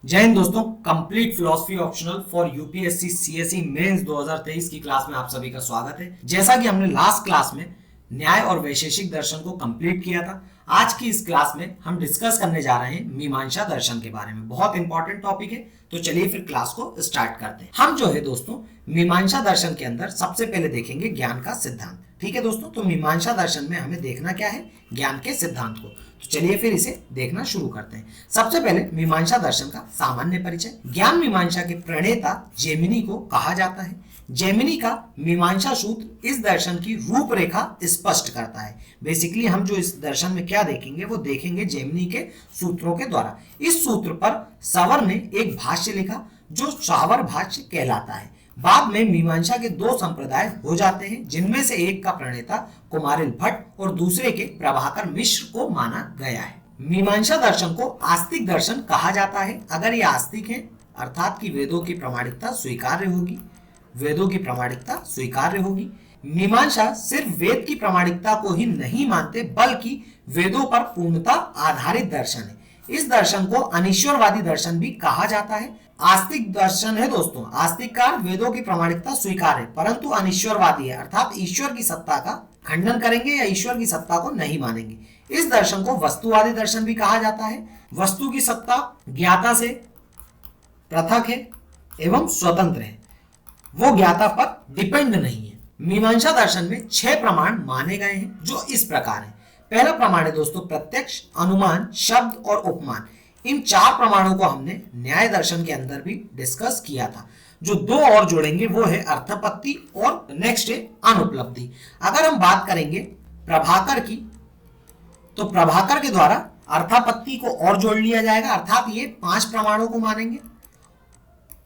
जय हिंद दोस्तों, complete philosophy optional for UPSC CSE mains 2023 की क्लास में आप सभी का स्वागत है। जैसा कि हमने लास्ट क्लास में न्याय और वैशेषिक दर्शन को कंप्लीट किया था, आज की इस क्लास में हम डिस्कस करने जा रहे हैं मीमांसा दर्शन के बारे में। बहुत इंपॉर्टेंट टॉपिक है, तो चलिए फिर क्लास को स्टार्ट करते हैं। हम जो है दोस्तों मीमांसा दर्शन के अंदर सबसे पहले देखेंगे ज्ञान का सिद्धांत। ठीक है दोस्तों, तो मीमांसा दर्शन में हमें देखना क्या है, ज्ञान के सिद्धांत को। तो चलिए फिर इसे देखना शुरू करते हैं। सबसे पहले मीमांसा दर्शन का सामान्य परिचय। ज्ञान मीमांसा के प्रणेता जेमिनी को कहा जाता है। जेमिनी का मीमांसा सूत्र इस दर्शन की रूपरेखा स्पष्ट करता है। बेसिकली हम जो इस दर्शन में क्या देखेंगे वो देखेंगे जेमिनी के सूत्रों के द्वारा। इस सूत्र पर सवर ने एक भाष्य लिखा जो सावर भाष्य कहलाता है। बाद में मीमांसा के दो संप्रदाय हो जाते हैं, जिनमें से एक का प्रणेता कुमारिल भट्ट और दूसरे के प्रभाकर मिश्र को माना गया है। मीमांसा दर्शन को आस्तिक दर्शन कहा जाता है अगर ये आस्तिक है, अर्थात कि वेदों की प्रामाणिकता स्वीकार्य होगी। वेदों की प्रामाणिकता स्वीकार्य होगी। मीमांसा सिर्फ वेद की प्रामाणिकता को ही नहीं मानते, बल्कि वेदों पर पूर्णता आधारित दर्शन है। इस दर्शन को अनिश्वरवादी दर्शन भी कहा जाता है। आस्तिक दर्शन है दोस्तों, आस्तिक का वेदों की प्रामाणिकता स्वीकार है, परंतु अनिश्वरवादी है, अर्थात ईश्वर की सत्ता का खंडन करेंगे या ईश्वर की सत्ता को नहीं मानेंगे। इस दर्शन को वस्तुवादी दर्शन भी कहा जाता है। वस्तु की सत्ता ज्ञाता से पृथक है एवं स्वतंत्र है, वो ज्ञाता पर डिपेंड नहीं है। मीमांसा दर्शन में 6 प्रमाण माने गए हैं जो इस प्रकार है। पहला प्रमाण है दोस्तों प्रत्यक्ष, अनुमान, शब्द और उपमान। इन 4 प्रमाणों को हमने न्याय दर्शन के अंदर भी डिस्कस किया था। जो 2 और जोड़ेंगे वो है अर्थापत्ति और नेक्स्ट है अनुपलब्धि। अगर हम बात करेंगे प्रभाकर की, तो प्रभाकर के द्वारा अर्थापत्ति को और जोड़ लिया जाएगा, अर्थात ये 5 प्रमाणों को मानेंगे।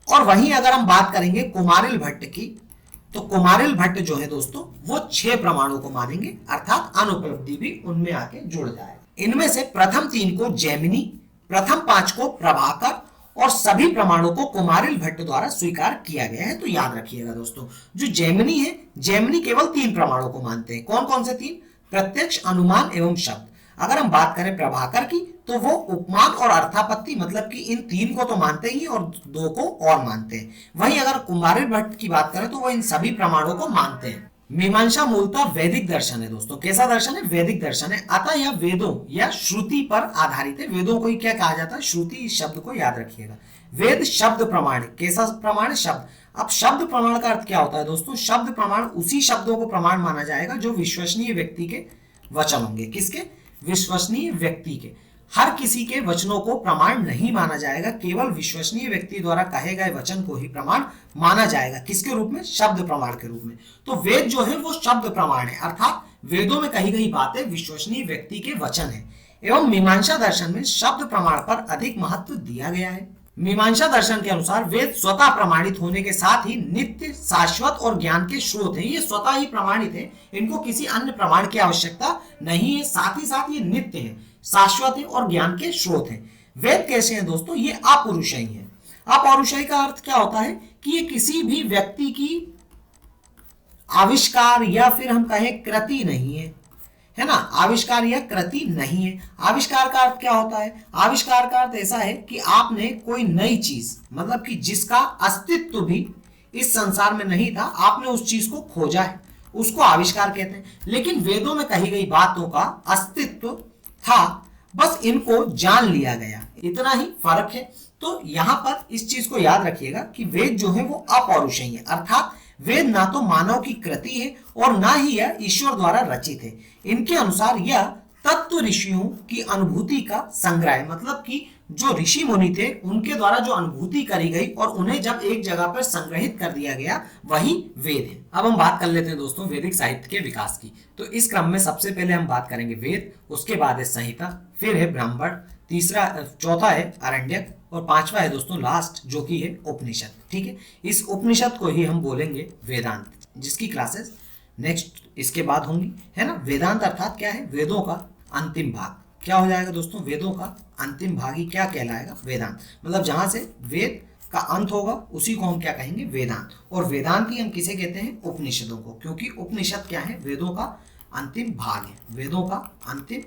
और वहीं अगर हम बात करेंगे कुमारिल भट्ट की, तो कुमारिल भट्ट जो है दोस्तों वो 6 प्रमाणों को मानेंगे, अर्थात अनुपलब्धि भी उनमें आके जुड़ जाएगा। इनमें से प्रथम 3 को जेमिनी, प्रथम 5 को प्रभाकर और सभी प्रमाणों को कुमारिल भट्ट द्वारा स्वीकार किया गया है। तो याद रखिएगा दोस्तों, जो जेमिनी है, जेमिनी केवल 3 प्रमाणों को मानते हैं। कौन कौन से 3? प्रत्यक्ष, अनुमान एवं शब्द। अगर हम बात करें प्रभाकर की, तो वो उपमान और अर्थापत्ति, मतलब कि इन 3 को तो मानते ही और 2 को और मानते हैं। वहीं अगर कुमारिल भट्ट की बात करें तो वो इन सभी प्रमाणों को मानते हैं। मीमांसा मूलतः वैदिक दर्शन है दोस्तों। कैसा दर्शन है? वैदिक दर्शन है। अतः यह वेदों या श्रुति पर आधारित है। वेदों को ही क्या कहा जाता है? श्रुति। इस शब्द को याद रखिएगा। वेद शब्द प्रमाण। कैसा प्रमाण? शब्द। अब शब्द प्रमाण का अर्थ क्या होता है दोस्तों? शब्द प्रमाण उसी शब्दों को प्रमाण माना जाएगा जो विश्वसनीय व्यक्ति के वचन होंगे। किसके? विश्वसनीय व्यक्ति के। हर किसी के वचनों को प्रमाण नहीं माना जाएगा, केवल विश्वसनीय व्यक्ति द्वारा कहे गए वचन को ही प्रमाण माना जाएगा। किसके रूप में? शब्द प्रमाण के रूप में। तो वेद जो है वो शब्द प्रमाण है, अर्थात वेदों में कही गई बातें विश्वसनीय व्यक्ति के वचन है। एवं मीमांसा दर्शन में शब्द प्रमाण पर अधिक महत्व दिया गया है। मीमांसा दर्शन के अनुसार वेद स्वतः प्रमाणित होने के साथ ही नित्य, शाश्वत और ज्ञान के स्रोत हैं। ये स्वतः ही प्रमाणित है, इनको किसी अन्य प्रमाण की आवश्यकता नहीं है। साथ ही साथ ये नित्य है, शाश्वत है और ज्ञान के स्रोत हैं। वेद कैसे हैं दोस्तों? ये अपौरुषेय है। अपौरुषेय का अर्थ क्या होता है कि ये किसी भी व्यक्ति की आविष्कार या फिर हम कहें कृति नहीं है ना? आविष्कार या कृति नहीं है। आविष्कार का अर्थ क्या होता है? आविष्कार का अर्थ ऐसा है कि आपने कोई नई चीज, मतलब कि जिसका अस्तित्व भी इस संसार में नहीं था, आपने उस चीज को खोजा है, उसको आविष्कार कहते हैं। लेकिन वेदों में कही गई बातों का अस्तित्व था, बस इनको जान लिया गया, इतना ही फर्क है। तो यहां पर इस चीज को याद रखिएगा कि वेद जो है वो अपौरुषेय है, अर्थात वेद ना तो मानव की कृति है और ना ही यह ईश्वर द्वारा रचित है। इनके अनुसार यह तत्व ऋषियों की अनुभूति का संग्रह है, मतलब कि जो ऋषि मुनि थे उनके द्वारा जो अनुभूति करी गई और उन्हें जब एक जगह पर संग्रहित कर दिया गया, वही वेद है। अब हम बात कर लेते हैं दोस्तों वैदिक साहित्य के विकास की। तो इस क्रम में सबसे पहले हम बात करेंगे वेद, उसके बाद है संहिता, फिर है ब्राह्मण, चौथा है आरण्यक और 5वां है दोस्तों लास्ट जो कि है उपनिषद। ठीक है, इस उपनिषद को ही हम बोलेंगे वेदांत, जिसकी क्लासेस नेक्स्ट इसके बाद होंगी, है ना। वेदांत अर्थात क्या है? वेदों का अंतिम भाग। क्या हो जाएगा दोस्तों? वेदों का अंतिम भाग ही क्या कहलाएगा? वेदांत। मतलब जहां से वेद का अंत होगा उसी को हम क्या कहेंगे? वेदांत। और वेदांत ही हम किसे कहते हैं? उपनिषदों को, क्योंकि उपनिषद क्या है? वेदों का अंतिम भाग है। वेदों का अंतिम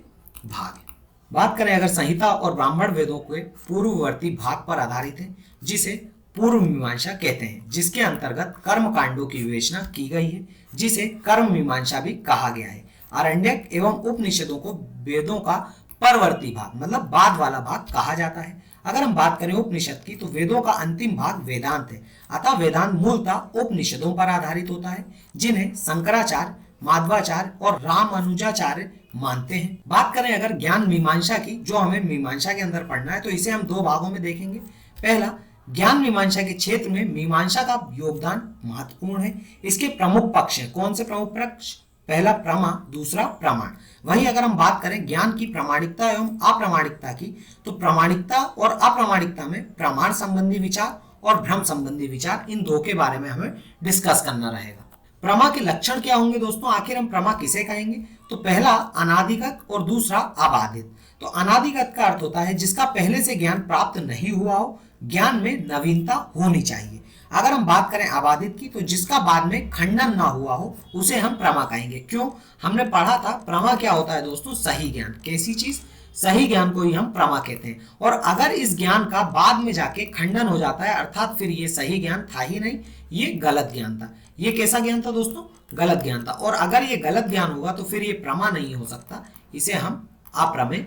भाग है। बात करें अगर संहिता और ब्राह्मण वेदों के पूर्ववर्ती भाग पर आधारित है, जिसे पूर्व मीमांसा कहते हैं, जिसके अंतर्गत कर्म कांडों की विवेचना की गई है, जिसे कर्म मीमांसा भी कहा गया है। आरण्यक एवं उपनिषदों को वेदों का परवर्ती भाग मतलब बाद वाला भाग कहा जाता है। अगर हम बात करें उपनिषद की तो वेदों का अंतिम भाग वेदांत है। अतः वेदांत मूलतः उपनिषदों पर आधारित होता है, जिन्हें शंकराचार्य, माध्वाचार्य और रामानुजाचार्य मानते हैं। बात करें अगर ज्ञान मीमांसा की, जो हमें मीमांसा के अंदर पढ़ना है, तो इसे हम दो भागों में देखेंगे। पहला, ज्ञान मीमांसा के क्षेत्र में मीमांसा का योगदान महत्वपूर्ण है। इसके प्रमुख पक्ष हैं। कौन से प्रमुख पक्ष? पहला प्रमा, दूसरा प्रमाण। वहीं अगर हम बात करें ज्ञान की प्रामाणिकता एवं अप्रामाणिकता की, तो प्रामाणिकता और अप्रामाणिकता में प्रमाण संबंधी विचार और भ्रम संबंधी विचार, इन दो के बारे में हमें डिस्कस करना रहेगा। प्रमा के लक्षण क्या होंगे दोस्तों? आखिर हम प्रमा किसे कहेंगे? तो पहला अनादिगत और दूसरा अबाधित। तो अनादिगत का अर्थ होता है जिसका पहले से ज्ञान प्राप्त नहीं हुआ हो, ज्ञान में नवीनता होनी चाहिए। अगर हम बात करें अबाधित की, तो जिसका बाद में खंडन ना हुआ हो, उसे हम प्रमा कहेंगे। क्यों? हमने पढ़ा था प्रमा क्या होता है दोस्तों? सही ज्ञान। कैसी चीज? सही ज्ञान को ही हम प्रमा कहते हैं। और अगर इस ज्ञान का बाद में जाके खंडन हो जाता है, अर्थात फिर ये सही ज्ञान था ही नहीं, ये गलत ज्ञान था। ये कैसा ज्ञान था दोस्तों? गलत ज्ञान था। और अगर ये गलत ज्ञान होगा तो फिर ये प्रमा नहीं हो सकता, इसे हम अप्रमेय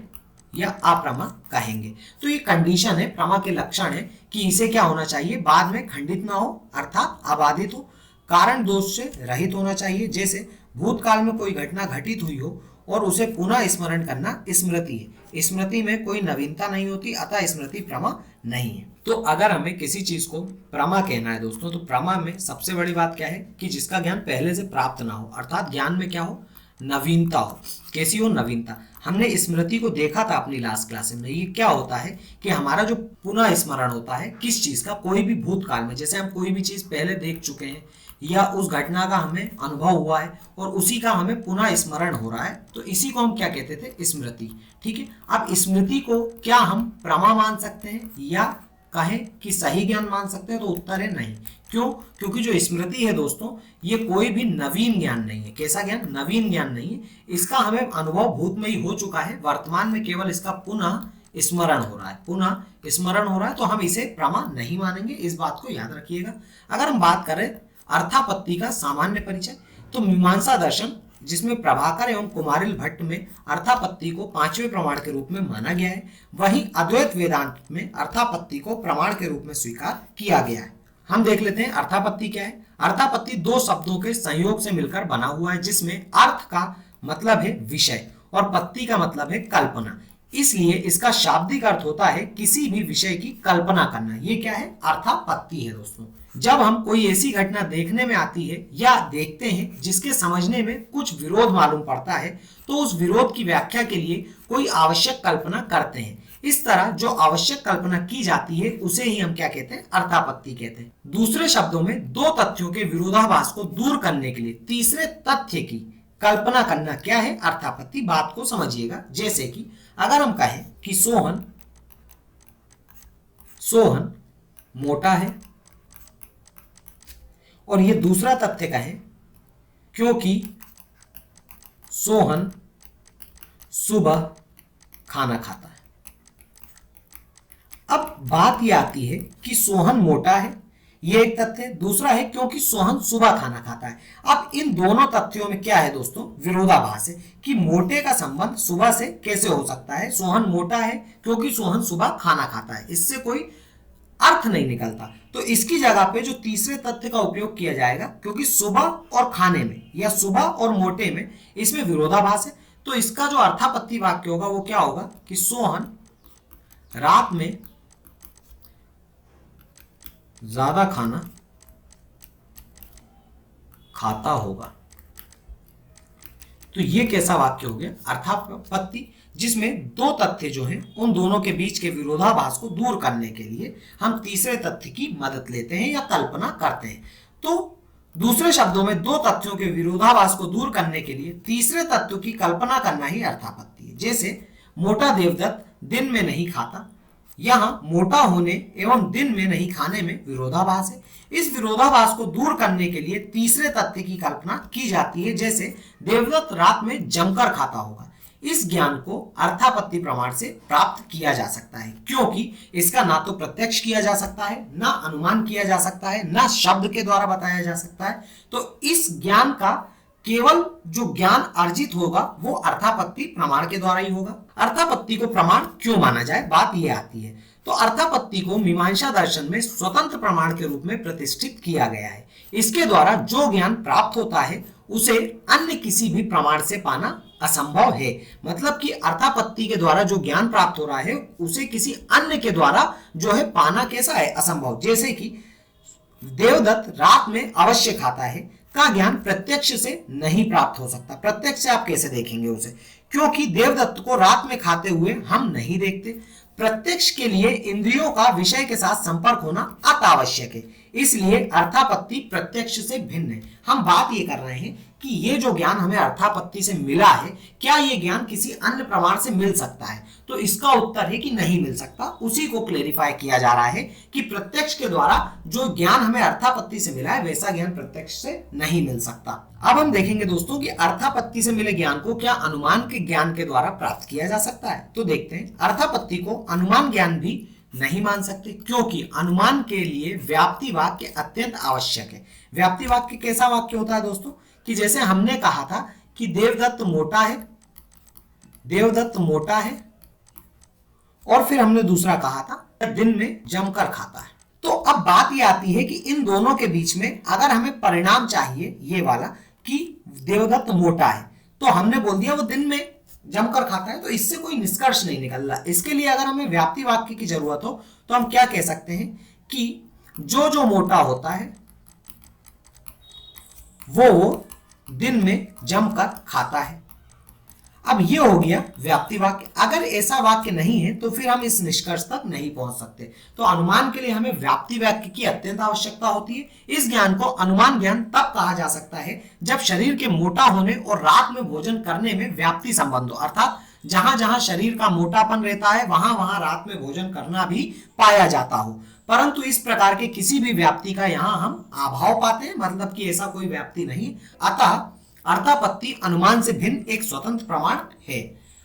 या अप्रमा कहेंगे। तो ये कंडीशन है, प्रमा के लक्षण है कि इसे क्या होना चाहिए? बाद में खंडित ना हो, अर्थात अबाधित हो, कारण दोष से रहित होना चाहिए। जैसे भूतकाल में कोई घटना घटित हुई हो और उसे पुनः स्मरण करना स्मृति है। स्मृति में कोई नवीनता नहीं होती, अतः स्मृति प्रमा नहीं है। तो अगर हमें किसी चीज को प्रमा कहना है दोस्तों, तो प्रमा में सबसे बड़ी बात क्या है कि जिसका ज्ञान पहले से प्राप्त ना हो, अर्थात ज्ञान में क्या हो? नवीनता हो। कैसी हो? नवीनता। हमने स्मृति को देखा था अपनी लास्ट क्लास में। ये क्या होता है कि हमारा जो पुनः स्मरण होता है किस चीज का? कोई भी भूतकाल में, जैसे हम कोई भी चीज पहले देख चुके हैं या उस घटना का हमें अनुभव हुआ है और उसी का हमें पुनः स्मरण हो रहा है, तो इसी को हम क्या कहते थे? स्मृति। ठीक है। अब स्मृति को क्या हम प्रमा मान सकते हैं या कहें कि सही ज्ञान मान सकते हैं? तो उत्तर है नहीं। क्यों? क्योंकि जो स्मृति है दोस्तों, ये कोई भी नवीन ज्ञान नहीं है। कैसा ज्ञान? नवीन ज्ञान नहीं है। इसका हमें अनुभव भूत में ही हो चुका है, वर्तमान में केवल इसका पुनः स्मरण हो रहा है। पुनः स्मरण हो रहा है, तो हम इसे प्रमा नहीं मानेंगे। इस बात को याद रखिएगा। अगर हम बात करें अर्थापत्ति का सामान्य परिचय, तो मीमांसा दर्शन, जिसमें प्रभाकर एवं कुमारिल भट्ट में अर्थापत्ति को पांचवें प्रमाण के रूप में माना गया है, वहीं अद्वैत वेदांत में अर्थापत्ति को प्रमाण के रूप में स्वीकार किया गया है। हम देख लेते हैं अर्थापत्ति क्या है। अर्थापत्ति दो शब्दों के संयोग से मिलकर बना हुआ है, जिसमें अर्थ का मतलब है विषय और पत्ति का मतलब है कल्पना। इसलिए इसका शाब्दिक अर्थ होता है किसी भी विषय की कल्पना करना। ये क्या है? अर्थापत्ति है दोस्तों। जब हम कोई ऐसी घटना देखने में आती है या देखते हैं जिसके समझने में कुछ विरोध मालूम पड़ता है, तो उस विरोध की व्याख्या के लिए कोई आवश्यक कल्पना करते हैं। इस तरह जो आवश्यक कल्पना की जाती है उसे ही हम क्या कहते हैं? अर्थापत्ति कहते हैं। दूसरे शब्दों में दो तथ्यों के विरोधाभास को दूर करने के लिए तीसरे तथ्य की कल्पना करना क्या है? अर्थापत्ति। बात को समझिएगा। जैसे कि अगर हम कहें कि सोहन मोटा है, और ये दूसरा तथ्य कहें क्योंकि सोहन सुबह खाना खाता है। अब बात ये आती है कि सोहन मोटा है, ये एक तथ्य है। दूसरा है क्योंकि सोहन सुबह खाना खाता है। अब इन दोनों तथ्यों में क्या है दोस्तों? विरोधाभास है कि मोटे का संबंध सुबह से कैसे हो सकता है? सोहन मोटा है क्योंकि सोहन सुबह खाना खाता है, इससे कोई अर्थ नहीं निकलता। तो इसकी जगह पे जो तीसरे तथ्य का उपयोग किया जाएगा, क्योंकि सुबह और खाने में या सुबह और मोटे में इसमें विरोधाभास है, तो इसका जो अर्थापत्ति वाक्य होगा वो क्या होगा कि सोहन रात में ज्यादा खाना खाता होगा। तो ये कैसा वाक्य हो गया? अर्थापत्ति, जिसमें दो तथ्य जो हैं उन दोनों के बीच के विरोधाभास को दूर करने के लिए हम तीसरे तथ्य की मदद लेते हैं या कल्पना करते हैं। तो दूसरे शब्दों में दो तथ्यों के विरोधाभास को दूर करने के लिए तीसरे तत्व की कल्पना करना ही अर्थापत्ति है। जैसे मोटा देवदत्त दिन में नहीं खाता, यहाँ मोटा होने एवं दिन में नहीं खाने में विरोधाभास है। इस विरोधाभास को दूर करने के लिए तीसरे तथ्य की कल्पना की जाती है। जैसे देवदत्त रात में जमकर खाता होगा। इस ज्ञान को अर्थापत्ति प्रमाण से प्राप्त किया जा सकता है, क्योंकि इसका ना तो प्रत्यक्ष किया जा सकता है, ना अनुमान किया जा सकता है, ना शब्द के द्वारा बताया जा सकता है। तो इस ज्ञान का केवल जो ज्ञान अर्जित होगा वो अर्थापत्ति प्रमाण के द्वारा ही होगा। अर्थापत्ति को प्रमाण क्यों माना जाए, बात ये आती है। तो अर्थापत्ति को मीमांसा दर्शन में स्वतंत्र प्रमाण के रूप में प्रतिष्ठित किया गया है। इसके द्वारा जो ज्ञान प्राप्त होता है उसे अन्य किसी भी प्रमाण से पाना असंभव है। मतलब कि अर्थापत्ति के द्वारा जो ज्ञान प्राप्त हो रहा है उसे किसी अन्य के द्वारा जो है पाना कैसा है, असंभव। जैसे कि देवदत्त रात में अवश्य खाता है का ज्ञान प्रत्यक्ष से नहीं प्राप्त हो सकता। प्रत्यक्ष से आप कैसे देखेंगे उसे, क्योंकि देवदत्त को रात में खाते हुए हम नहीं देखते। प्रत्यक्ष के लिए इंद्रियों का विषय के साथ संपर्क होना अत्यावश्यक है, इसलिए अर्थापत्ति प्रत्यक्ष से भिन्न है। हम बात ये कर रहे हैं कि ये जो ज्ञान हमें अर्थापत्ति से मिला है, क्या ये ज्ञान किसी अन्य प्रमाण से मिल सकता है? तो इसका उत्तर है कि नहीं मिल सकता। उसी को क्लेरिफाई किया जा रहा है कि प्रत्यक्ष के द्वारा जो ज्ञान हमें अर्थापत्ति से मिला है वैसा ज्ञान प्रत्यक्ष से नहीं मिल सकता। अब हम देखेंगे दोस्तों कि अर्थापत्ति से मिले ज्ञान को क्या अनुमान के ज्ञान के द्वारा प्राप्त किया जा सकता है। तो देखते हैं, अर्थापत्ति को अनुमान ज्ञान भी नहीं मान सकते, क्योंकि अनुमान के लिए व्याप्ति वाक्य अत्यंत आवश्यक है। व्याप्ति वाक्य कैसा वाक्य होता है दोस्तों, कि जैसे हमने कहा था कि देवदत्त मोटा है, देवदत्त मोटा है, और फिर हमने दूसरा कहा था दिन में जमकर खाता है। तो अब बात ये आती है कि इन दोनों के बीच में अगर हमें परिणाम चाहिए ये वाला कि देवदत्त मोटा है, तो हमने बोल दिया वो दिन में जमकर खाता है, तो इससे कोई निष्कर्ष नहीं निकल रहा। इसके लिए अगर हमें व्याप्ति वाक्य की जरूरत हो तो हम क्या कह सकते हैं कि जो जो मोटा होता है वो दिन में जमकर खाता है। अब ये हो गया व्याप्ति वाक्य। अगर ऐसा वाक्य नहीं है तो फिर हम इस निष्कर्ष तक नहीं पहुंच सकते। तो अनुमान के लिए हमें व्याप्ति वाक्य की अत्यंत आवश्यकता होती है। इस ज्ञान को अनुमान ज्ञान तब कहा जा सकता है जब शरीर के मोटा होने और रात में भोजन करने में व्याप्ति संबंध हो, अर्थात जहां जहां शरीर का मोटापन रहता है वहां वहां रात में भोजन करना भी पाया जाता हो। परंतु इस प्रकार के किसी भी व्याप्ति का यहाँ हम अभाव पाते हैं, मतलब कि ऐसा कोई व्याप्ति नहीं। अतः अर्थापत्ति अनुमान से भिन्न एक स्वतंत्र प्रमाण है।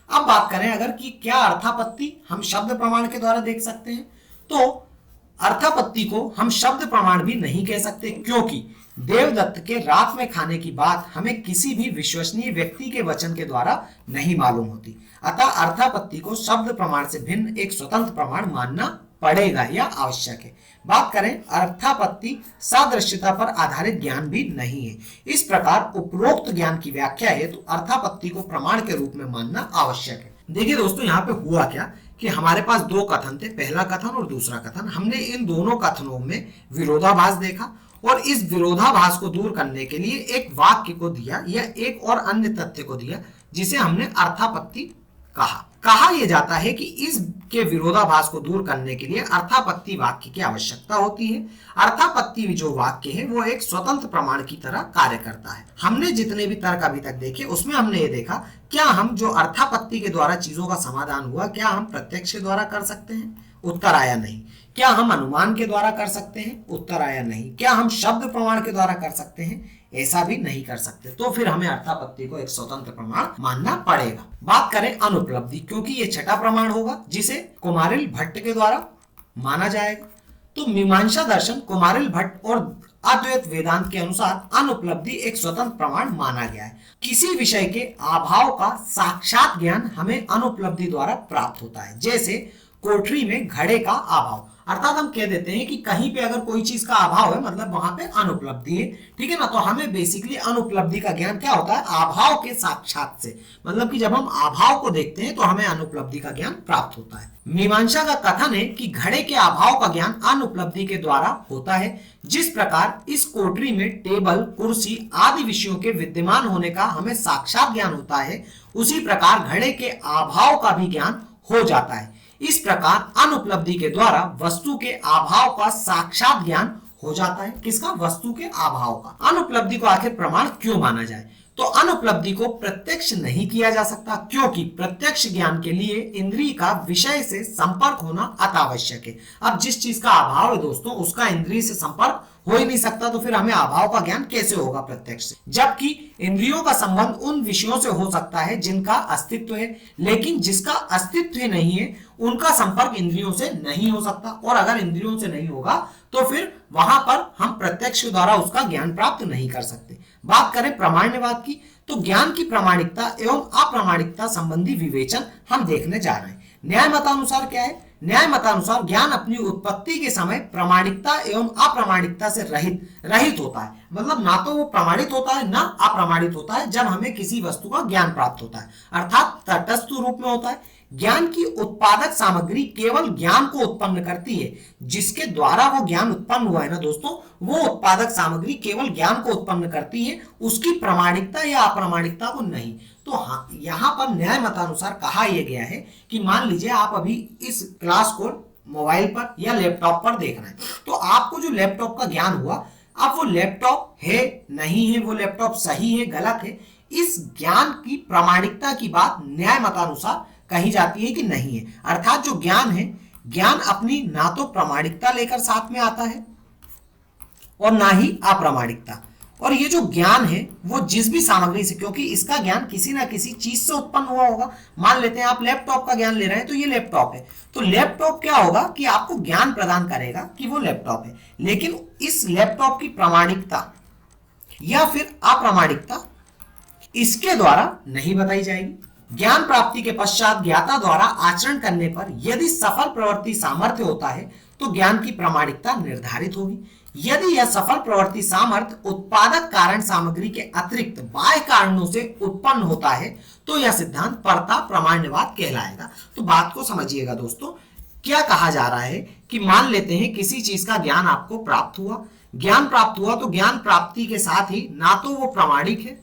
अब बात करें अगर कि क्या अर्थापत्ति हम शब्द प्रमाण के द्वारा देख सकते हैं, तो अर्थापत्ति को हम शब्द प्रमाण भी नहीं कह सकते, क्योंकि देवदत्त के रात में खाने की बात हमें किसी भी विश्वसनीय व्यक्ति के वचन के द्वारा नहीं मालूम होती। अतः अर्थापत्ति को शब्द प्रमाण से भिन्न एक स्वतंत्र प्रमाण मानना पड़ेगा या आवश्यक है। बात करें अर्थापत्ति सादृश्यता पर आधारित ज्ञान भी नहीं है। इस प्रकार उपरोक्त ज्ञान की व्याख्या है तो अर्थापत्ति को प्रमाण के रूप में मानना आवश्यक है। देखिए दोस्तों, यहाँ पे हुआ क्या कि हमारे पास दो कथन थे, पहला कथन और दूसरा कथन। हमने इन दोनों कथनों में विरोधाभास देखा और इस विरोधाभास को दूर करने के लिए एक वाक्य को दिया या एक और अन्य तथ्य को दिया जिसे हमने अर्थापत्ति कहा यह जाता है कि इसके विरोधाभास को दूर करने के लिए अर्थापत्ति वाक्य की आवश्यकता होती है। अर्थापत्ति जो वाक्य है वो एक स्वतंत्र प्रमाण की तरह कार्य करता है। हमने जितने भी तर्क अभी तक देखे उसमें हमने ये देखा, क्या हम जो अर्थापत्ति के द्वारा चीजों का समाधान हुआ क्या हम प्रत्यक्ष के द्वारा कर सकते हैं? उत्तर आया नहीं। क्या हम अनुमान के द्वारा कर सकते हैं? उत्तर आया नहीं। क्या हम शब्द प्रमाण के द्वारा कर सकते हैं? ऐसा भी नहीं कर सकते। तो फिर हमें अर्थापत्ति को एक स्वतंत्र प्रमाण मानना पड़ेगा। बात करें अनुपलब्धि, क्योंकि ये छठा प्रमाण होगा जिसे कुमारिल भट्ट के द्वारा माना जाएगा। तो मीमांसा दर्शन, कुमारिल भट्ट और अद्वैत वेदांत के अनुसार अनुपलब्धि एक स्वतंत्र प्रमाण माना गया है। किसी विषय के अभाव का साक्षात ज्ञान हमें अनुपलब्धि द्वारा प्राप्त होता है। जैसे कोठरी में घड़े का अभाव, अर्थात हम कह देते हैं कि कहीं पे अगर कोई चीज का अभाव है मतलब वहां पे अनुपलब्धि है, ठीक है ना। तो हमें बेसिकली अनुपलब्धि का ज्ञान क्या होता है? अभाव के साक्षात से, मतलब कि जब हम अभाव को देखते हैं तो हमें अनुपलब्धि का ज्ञान प्राप्त होता है। मीमांसा का कथन है कि घड़े के अभाव का ज्ञान अनुपलब्धि के द्वारा होता है। जिस प्रकार इस कोठरी में टेबल, कुर्सी आदि विषयों के विद्यमान होने का हमें साक्षात ज्ञान होता है, उसी प्रकार घड़े के अभाव का भी ज्ञान हो जाता है। इस प्रकार अनुपलब्धि के द्वारा वस्तु के अभाव का साक्षात ज्ञान हो जाता है। किसका? वस्तु के अभाव का। अनुपलब्धि को आखिर प्रमाण क्यों माना जाए? तो अनुपलब्धि को प्रत्यक्ष नहीं किया जा सकता, क्योंकि प्रत्यक्ष ज्ञान के लिए इंद्रिय का विषय से संपर्क होना अत्यावश्यक है। अब जिस चीज का अभाव है दोस्तों उसका इंद्रिय से संपर्क हो ही नहीं सकता, तो फिर हमें अभाव का ज्ञान कैसे होगा प्रत्यक्ष से? जबकि इंद्रियों का संबंध उन विषयों से हो सकता है जिनका अस्तित्व है, लेकिन जिसका अस्तित्व ही नहीं है उनका संपर्क इंद्रियों से नहीं हो सकता। और अगर इंद्रियों से नहीं होगा तो फिर वहां पर हम प्रत्यक्ष के द्वारा उसका ज्ञान प्राप्त नहीं कर सकते। बात करें प्रामाण्यवाद की, तो ज्ञान की प्रामाणिकता एवं अप्रामाणिकता संबंधी विवेचन हम देखने जा रहे हैं। न्याय मतानुसार क्या है? न्याय मतानुसार ज्ञान अपनी उत्पत्ति के समय प्रामाणिकता एवं अप्रामाणिकता से रहित होता है। मतलब ना तो वो प्रमाणित होता है ना अप्रमाणित होता है जब हमें किसी वस्तु का ज्ञान प्राप्त होता है, अर्थात तटस्थ रूप में होता है। ज्ञान की उत्पादक सामग्री केवल ज्ञान को उत्पन्न करती है, जिसके द्वारा वो ज्ञान उत्पन्न हुआ है ना दोस्तों, वो उत्पादक सामग्री केवल ज्ञान को उत्पन्न करती है, उसकी प्रामाणिकता या अप्रामाणिकता को नहीं। तो हाँ, यहाँ पर न्याय मतानुसार कहा यह गया है कि मान लीजिए आप अभी इस क्लास को मोबाइल पर या लैपटॉप पर देख रहे हैं, तो आपको जो लैपटॉप का ज्ञान हुआ, अब वो लैपटॉप है नहीं है, वो लैपटॉप सही है गलत है, इस ज्ञान की प्रामाणिकता की बात न्याय मतानुसार कही जाती है कि नहीं है। अर्थात जो ज्ञान है, ज्ञान अपनी ना तो प्रामाणिकता लेकर साथ में आता है और ना ही अप्रामाणिकता। और ये जो ज्ञान है वो जिस भी सामग्री से, क्योंकि इसका ज्ञान किसी ना किसी चीज से उत्पन्न हुआ होगा। मान लेते हैं आप लैपटॉप का ज्ञान ले रहे हैं, तो ये लैपटॉप है, तो लैपटॉप क्या होगा कि आपको ज्ञान प्रदान करेगा कि वो लैपटॉप है, लेकिन इस लैपटॉप की प्रामाणिकता या फिर अप्रामाणिकता इसके द्वारा नहीं बताई जाएगी। ज्ञान प्राप्ति के पश्चात ज्ञाता द्वारा आचरण करने पर यदि सफल प्रवृत्ति सामर्थ्य होता है तो ज्ञान की प्रामाणिकता निर्धारित होगी। यदि यह सफल प्रवृत्ति सामर्थ्य उत्पादक कारण सामग्री के अतिरिक्त बाह्य कारणों से उत्पन्न होता है तो यह सिद्धांत परता प्रामाण्यवाद कहलाएगा। तो बात को समझिएगा दोस्तों, क्या कहा जा रहा है कि मान लेते हैं किसी चीज का ज्ञान आपको प्राप्त हुआ, ज्ञान प्राप्त हुआ तो ज्ञान प्राप्ति के साथ ही ना तो वो प्रामाणिक है,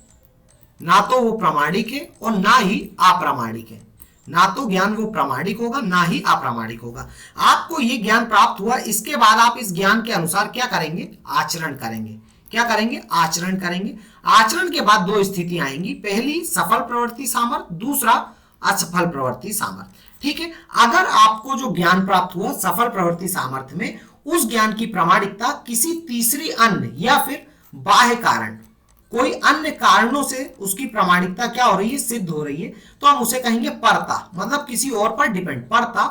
ना तो वो प्रामाणिक है और ना ही अप्रामाणिक है। ना तो ज्ञान वो प्रामाणिक होगा ना ही अप्रामाणिक होगा। आपको ये ज्ञान प्राप्त हुआ, इसके बाद आप इस ज्ञान के अनुसार क्या करेंगे? आचरण करेंगे। क्या करेंगे? आचरण करेंगे। आचरण के बाद दो स्थितियां आएंगी, पहली सफल प्रवृत्ति सामर्थ्य, दूसरा असफल प्रवृत्ति सामर्थ्य। ठीक है, अगर आपको जो ज्ञान प्राप्त हुआ सफल प्रवृत्ति सामर्थ्य में, उस ज्ञान की प्रामाणिकता किसी तीसरी अन्य या फिर बाह्य कारण, कोई अन्य कारणों से उसकी प्रामाणिकता क्या हो रही है? सिद्ध हो रही है, तो हम उसे कहेंगे परता, मतलब किसी और पर डिपेंड, परता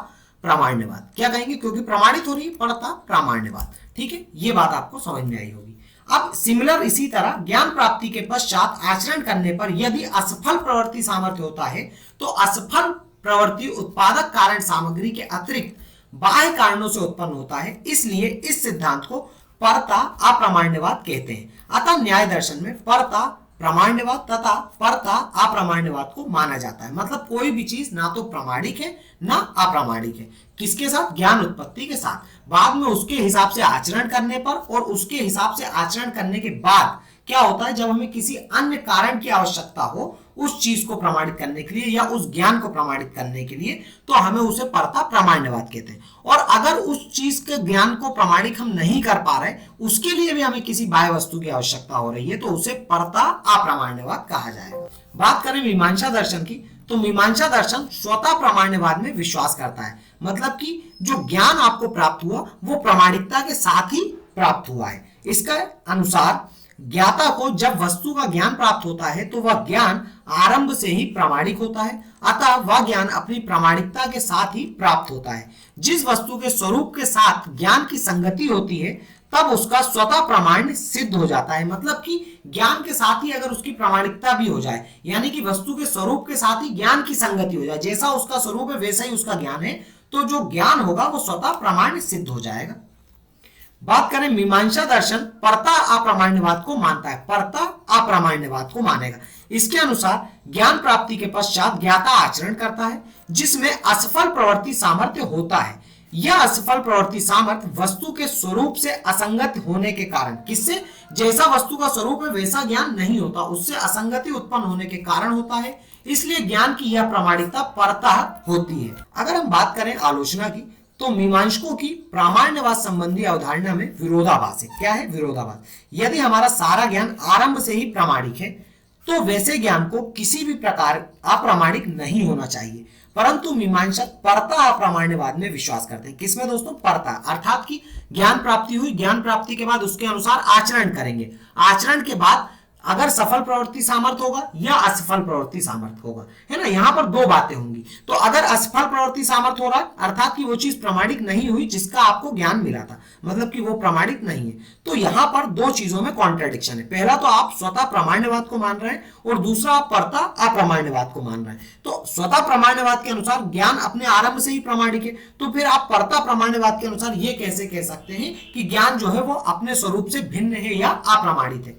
प्रामाण्यवाद। क्या कहेंगे? क्योंकि प्रमाणित हो रही है, परता प्रामाण्यवाद। ठीक है, ये बात आपको समझ में आई होगी। अब सिमिलर इसी तरह ज्ञान प्राप्ति के पश्चात आचरण करने पर यदि असफल प्रवृत्ति सामर्थ्य होता है तो असफल प्रवृत्ति उत्पादक कारण सामग्री के अतिरिक्त बाह्य कारणों से उत्पन्न होता है, इसलिए इस सिद्धांत को परता अप्रामाण्यवाद कहते हैं। अतः न्याय दर्शन में परता प्रामाण्यवाद तथा परता अप्रामाण्यवाद को माना जाता है। मतलब कोई भी चीज ना तो प्रामाणिक है ना अप्रामाणिक है, किसके साथ? ज्ञान उत्पत्ति के साथ। बाद में उसके हिसाब से आचरण करने पर और उसके हिसाब से आचरण करने के बाद क्या होता है, जब हमें किसी अन्य कारण की आवश्यकता हो उस चीज को प्रमाणित करने के लिए या उस ज्ञान को प्रमाणित करने के लिए, तो हमें उसे परता प्रामाण्यवाद कहते हैं। और अगर उस चीज के ज्ञान को प्रमाणित हम नहीं कर पा रहे, उसके लिए भी हमें किसी बाह्य वस्तु की आवश्यकता हो रही है, तो उसे परता अप्रामाण्यवाद कहा जाएगा। बात करें मीमांसा दर्शन की, तो मीमांसा दर्शन स्वतः प्रामाण्यवाद में विश्वास करता है। मतलब कि जो ज्ञान आपको प्राप्त हुआ वो प्रामाणिकता के साथ ही प्राप्त हुआ है। इसका अनुसार ज्ञाता को जब वस्तु का ज्ञान प्राप्त होता है तो वह ज्ञान आरंभ से ही प्रामाणिक होता है, अतः वह ज्ञान अपनी प्रामाणिकता के साथ ही प्राप्त होता है। जिस वस्तु के स्वरूप के साथ ज्ञान की संगति होती है तब उसका स्वतः प्रामाण्य सिद्ध हो जाता है। मतलब कि ज्ञान के साथ ही अगर उसकी प्रामाणिकता भी हो जाए, यानी कि वस्तु के स्वरूप के साथ ही ज्ञान की संगति हो जाए, जैसा उसका स्वरूप है वैसा ही उसका ज्ञान है, तो जो ज्ञान होगा वो स्वतः प्रामाण्य सिद्ध हो जाएगा। बात करें मीमांसा दर्शन परता अप्रामाण्यवाद को मानता है, परता अप्रामाण्यवाद को मानेगा। इसके अनुसार ज्ञान प्राप्ति के पश्चात ज्ञाता आचरण करता है जिसमें असफल प्रवृत्ति सामर्थ्य होता है। यह असफल प्रवृत्ति सामर्थ्य वस्तु के स्वरूप से असंगत होने के कारण, किससे? जैसा वस्तु का स्वरूप है वैसा ज्ञान नहीं होता, उससे असंगति उत्पन्न होने के कारण होता है, इसलिए ज्ञान की यह प्रामाणिकता परता होती है। अगर हम बात करें आलोचना की, तो मीमांसकों की प्रामाण्यवाद संबंधी अवधारणा में विरोधाभास है। क्या है? विरोधाभास। यदि हमारा सारा ज्ञान आरंभ से ही प्रामाणिक है तो वैसे ज्ञान को किसी भी प्रकार अप्रामाणिक नहीं होना चाहिए। परंतु मीमांसक परता अप्रामाण्यवाद में विश्वास करते हैं। किसमें दोस्तों? परता, अर्थात कि ज्ञान प्राप्ति हुई, ज्ञान प्राप्ति के बाद उसके अनुसार आचरण करेंगे, आचरण के बाद अगर सफल प्रवृत्ति सामर्थ्य होगा या असफल प्रवृत्ति सामर्थ्य होगा, है ना। यहां पर दो बातें होंगी। तो अगर असफल प्रवृत्ति सामर्थ्य हो रहा है, अर्थात कि वो चीज प्रमाणिक नहीं हुई जिसका आपको ज्ञान मिला था, मतलब कि वो प्रमाणिक नहीं है, तो यहां पर दो चीजों में कॉन्ट्रडिक्शन है। पहला तो आप स्वतः प्रामाण्यवाद को मान रहे हैं और दूसरा आप परता अप्रामाण्यवाद को मान रहे हैं। तो स्वतः प्रामाण्यवाद के अनुसार ज्ञान अपने आरंभ से ही प्रामाणिक है, तो फिर आप परता प्रामाण्यवाद के अनुसार ये कैसे कह सकते हैं कि ज्ञान जो है वो अपने स्वरूप से भिन्न है या अप्रामाणिक है।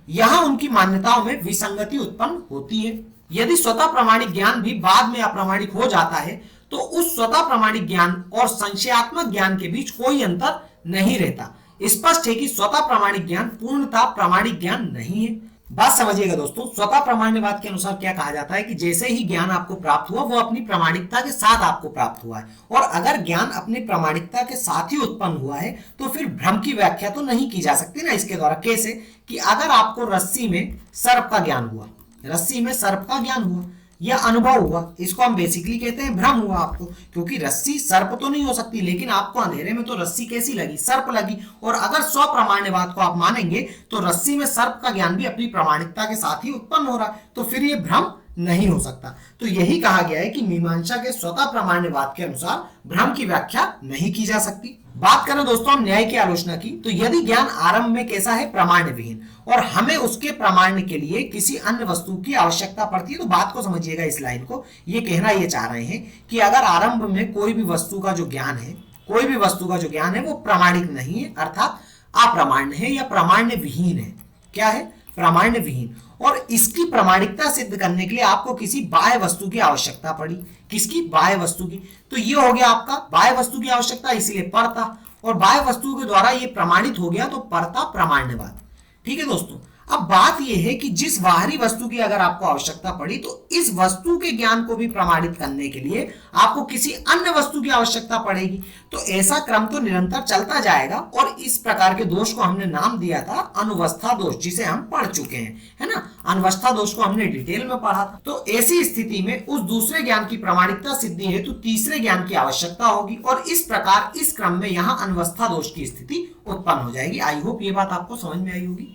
यहां उनकी मान्यताओं में विसंगति उत्पन्न होती है। यदि स्वतः प्रामाणिक ज्ञान भी बाद में अप्रामाणिक हो जाता है तो उस स्वतः प्रामाणिक ज्ञान और संशयात्मक ज्ञान के बीच कोई अंतर नहीं रहता। स्पष्ट है कि स्वतः प्रामाणिक ज्ञान पूर्णतः प्रामाणिक ज्ञान नहीं है। बात समझिएगा दोस्तों, स्वतः प्रामाण्यवाद के अनुसार क्या कहा जाता है कि जैसे ही ज्ञान आपको प्राप्त हुआ वो अपनी प्रामाणिकता के साथ आपको प्राप्त हुआ है, और अगर ज्ञान अपनी प्रामाणिकता के साथ ही उत्पन्न हुआ है तो फिर भ्रम की व्याख्या तो नहीं की जा सकती ना इसके द्वारा। कैसे? कि अगर आपको रस्सी में सर्प का ज्ञान हुआ, रस्सी में सर्प का ज्ञान हुआ या अनुभव हुआ, इसको हम बेसिकली कहते हैं भ्रम हुआ आपको, क्योंकि रस्सी सर्प तो नहीं हो सकती, लेकिन आपको अंधेरे में तो रस्सी कैसी लगी? सर्प लगी। और अगर स्वप्रामाण्यवाद को आप मानेंगे तो रस्सी में सर्प का ज्ञान भी अपनी प्रामाणिकता के साथ ही उत्पन्न हो रहा है, तो फिर ये भ्रम नहीं हो सकता। तो यही कहा गया है कि मीमांसा के स्वतः प्रामाण्यवाद के अनुसार भ्रम की व्याख्या नहीं की जा सकती। बात करें दोस्तों हम न्याय की आलोचना की, तो यदि ज्ञान आरंभ में कैसा है? प्रामाण्य विहीन, और हमें उसके प्रामाण्य के लिए किसी अन्य वस्तु की आवश्यकता पड़ती है। तो बात को समझिएगा, इस लाइन को ये कहना ये चाह रहे हैं कि अगर आरंभ में कोई भी वस्तु का जो ज्ञान है, कोई भी वस्तु का जो ज्ञान है वो प्रामाणिक नहीं है, अर्थात अप्रामाण्य है या प्रामाण्य विहीन है। क्या है? प्रामाण्य विहीन। और इसकी प्रामाणिकता सिद्ध करने के लिए आपको किसी बाह्य वस्तु की आवश्यकता पड़ी। किसकी? बाह्य वस्तु की। तो ये हो गया आपका बाह्य वस्तु की आवश्यकता, इसलिए परता, और बाह्य वस्तु के द्वारा ये प्रमाणित हो गया, तो परता प्रामाण्यवाद। ठीक है दोस्तों, अब बात यह है कि जिस बाहरी वस्तु की अगर आपको आवश्यकता पड़ी तो इस वस्तु के ज्ञान को भी प्रमाणित करने के लिए आपको किसी अन्य वस्तु की आवश्यकता पड़ेगी। तो ऐसा क्रम तो निरंतर चलता जाएगा, और इस प्रकार के दोष को हमने नाम दिया था अनवस्था दोष, जिसे हम पढ़ चुके हैं, है ना। अनवस्था दोष को हमने डिटेल में पढ़ा था। तो ऐसी स्थिति में उस दूसरे ज्ञान की प्रामाणिकता सिद्धि है तो तीसरे ज्ञान की आवश्यकता होगी, और इस प्रकार इस क्रम में यहाँ अनवस्था दोष की स्थिति उत्पन्न हो जाएगी। आई होप ये बात आपको समझ में आई होगी।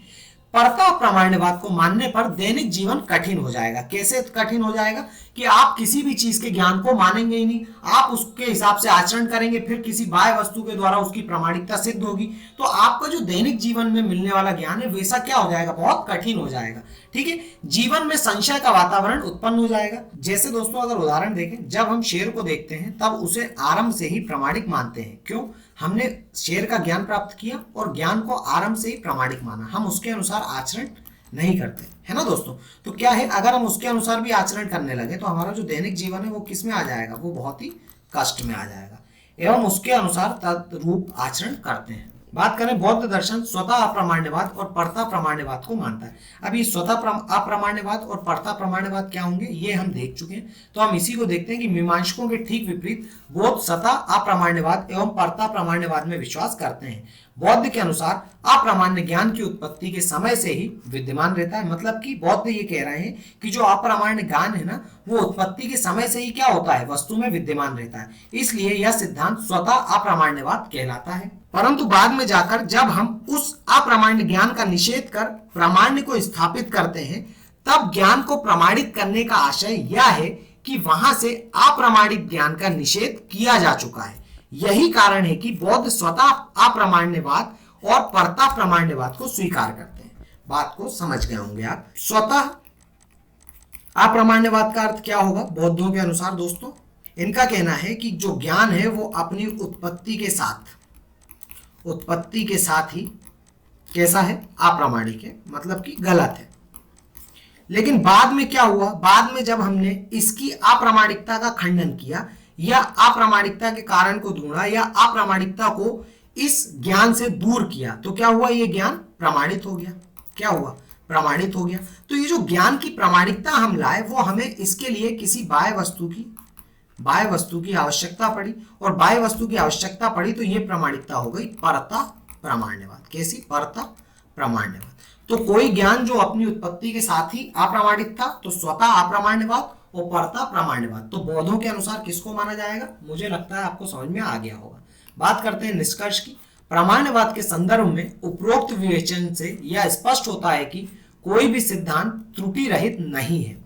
परता प्रामाण्यवाद को मानने पर दैनिक जीवन कठिन हो जाएगा। कैसे कठिन हो जाएगा? कि आप किसी भी चीज के ज्ञान को मानेंगे ही नहीं, आप उसके हिसाब से आचरण करेंगे, फिर किसी बाह्य वस्तु के द्वारा उसकी प्रामाणिकता सिद्ध होगी, तो आपका जो दैनिक जीवन में मिलने वाला ज्ञान है वैसा क्या हो जाएगा? बहुत कठिन हो जाएगा। ठीक है, जीवन में संशय का वातावरण उत्पन्न हो जाएगा। जैसे दोस्तों अगर उदाहरण देखें, जब हम शेर को देखते हैं तब उसे आरंभ से ही प्रामाणिक मानते हैं। क्यों? हमने शेर का ज्ञान प्राप्त किया और ज्ञान को आरंभ से ही प्रामाणिक माना, हम उसके अनुसार आचरण नहीं करते, है ना दोस्तों। तो क्या है, अगर हम उसके अनुसार भी आचरण करने लगे तो हमारा जो दैनिक जीवन है वो किस में आ जाएगा? वो बहुत ही कष्ट में आ जाएगा, एवं उसके अनुसार तद्रूप आचरण करते हैं। बात करें बौद्ध दर्शन स्वतः अप्रामाण्यवाद और परता प्रामाण्यवाद को मानता है। अब ये स्वतः अप्रामाण्यवाद और परता प्रामाण्यवाद क्या होंगे ये हम देख चुके हैं, तो हम इसी को देखते हैं कि मीमांसकों के ठीक विपरीत बौद्ध स्वतः अप्रामाण्यवाद एवं परता प्रामाण्यवाद में विश्वास करते हैं। बौद्ध के अनुसार अप्रामाण्य ज्ञान की उत्पत्ति के समय से ही विद्यमान रहता है, मतलब कि बौद्ध ये कह रहे हैं कि जो अप्रामाण्य ज्ञान है ना वो उत्पत्ति के समय से ही क्या होता है? वस्तु में विद्यमान रहता है। इसलिए यह सिद्धांत स्वतः अप्रामाण्यवाद कहलाता है। परंतु बाद में जाकर जब हम उस अप्रामाण्य ज्ञान का निषेध कर प्रामाण्य को स्थापित करते हैं तब ज्ञान को प्रमाणित करने का आशय यह है कि वहां से अप्रामाणिक ज्ञान का निषेध किया जा चुका है। यही कारण है कि बौद्ध स्वतः अप्रामाण्यवाद और परता प्रामाण्यवाद को स्वीकार करते हैं। बात को समझ गए होंगे आप। स्वतः अप्रामाण्यवाद का अर्थ क्या होगा बौद्धों के अनुसार? दोस्तों इनका कहना है कि जो ज्ञान है वो अपनी उत्पत्ति के साथ ही कैसा है? अप्रामाणिक है, मतलब कि गलत है। लेकिन बाद में क्या हुआ? बाद में जब हमने इसकी अप्रामाणिकता का खंडन किया या अप्रामाणिकता के कारण को ढूंढा या अप्रामाणिकता को इस ज्ञान से दूर किया तो क्या हुआ? ये ज्ञान प्रमाणित हो गया। क्या हुआ? प्रमाणित हो गया। तो ये जो ज्ञान की प्रामाणिकता हम लाए वो हमें इसके लिए किसी बाह्य वस्तु की आवश्यकता पड़ी, और बाह्य वस्तु की आवश्यकता पड़ी तो ये प्रामाणिकता हो गई परता प्रामाण्यवाद। कैसी? परता प्रामाण्यवाद। तो कोई ज्ञान जो अपनी उत्पत्ति के साथ ही अप्रामाणिक था तो स्वतः अप्रामाण्यवाद, और परता प्रामाण्यवाद। तो बौद्धों के अनुसार किसको माना जाएगा? मुझे लगता है आपको समझ में आ गया होगा। बात करते हैं निष्कर्ष की। प्रामाण्यवाद के संदर्भ में उपरोक्त विवेचन से यह स्पष्ट होता है कि कोई भी सिद्धांत त्रुटि रहित नहीं है।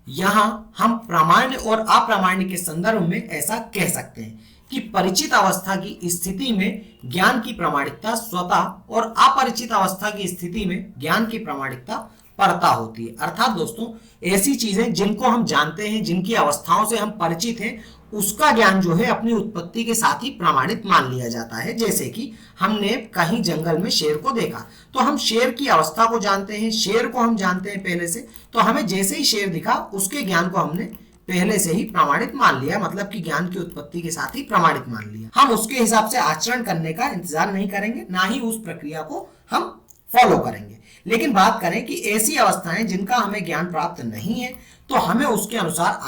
यहां हम प्रामाण्य और अप्रामाण्य के संदर्भ में ऐसा कह सकते हैं कि परिचित अवस्था की स्थिति में ज्ञान की प्रामाणिकता स्वतः और अपरिचित अवस्था की स्थिति में ज्ञान की प्रामाणिकता परता होती है। अर्थात दोस्तों, ऐसी चीजें जिनको हम जानते हैं, जिनकी अवस्थाओं से हम परिचित हैं, उसका ज्ञान जो है अपनी उत्पत्ति के साथ ही प्रमाणित मान लिया जाता है। जैसे कि हमने कहीं जंगल में शेर को देखा, तो हम शेर की अवस्था को जानते हैं, शेर को हम जानते हैं पहले से, तो हमें जैसे ही शेर दिखा उसके ज्ञान को हमने पहले से ही प्रमाणित मान लिया, मतलब कि ज्ञान की उत्पत्ति के साथ ही प्रमाणित मान लिया। हम उसके हिसाब से आचरण करने का इंतजार नहीं करेंगे, ना ही उस प्रक्रिया को हम फॉलो करेंगे। लेकिन बात करें कि ऐसी अवस्थाएं जिनका हमें ज्ञान प्राप्त नहीं है, तो हमें उसके अनुसार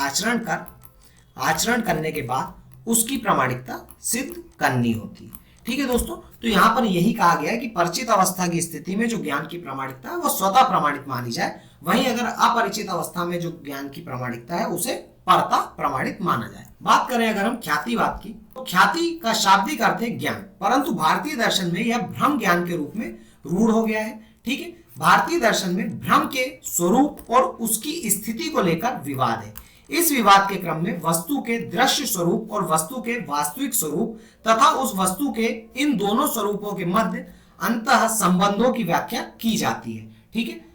आचरण करने के बाद उसकी प्रामाणिकता सिद्ध करनी होती है। ठीक है दोस्तों, तो यहां पर यही कहा गया है कि परिचित अवस्था की स्थिति में जो ज्ञान की प्रामाणिकता है वो स्वतः प्रामाणिक मानी जाए, वहीं अगर अपरिचित अवस्था में जो ज्ञान की प्रामाणिकता है उसे परता प्रमाणित माना जाए। बात करें अगर हम ख्यातिवाद की, तो ख्याति का शाब्दिक अर्थ है ज्ञान, परंतु भारतीय दर्शन में यह भ्रम ज्ञान के रूप में रूढ़ हो गया है। ठीक है, भारतीय दर्शन में भ्रम के स्वरूप और उसकी स्थिति को लेकर विवाद है। इस विवाद के क्रम में वस्तु के दृश्य स्वरूप और वस्तु के वास्तविक स्वरूप तथा उस वस्तु के इन दोनों स्वरूपों के मध्य अंतः संबंधों की व्याख्या की जाती है। ठीक है,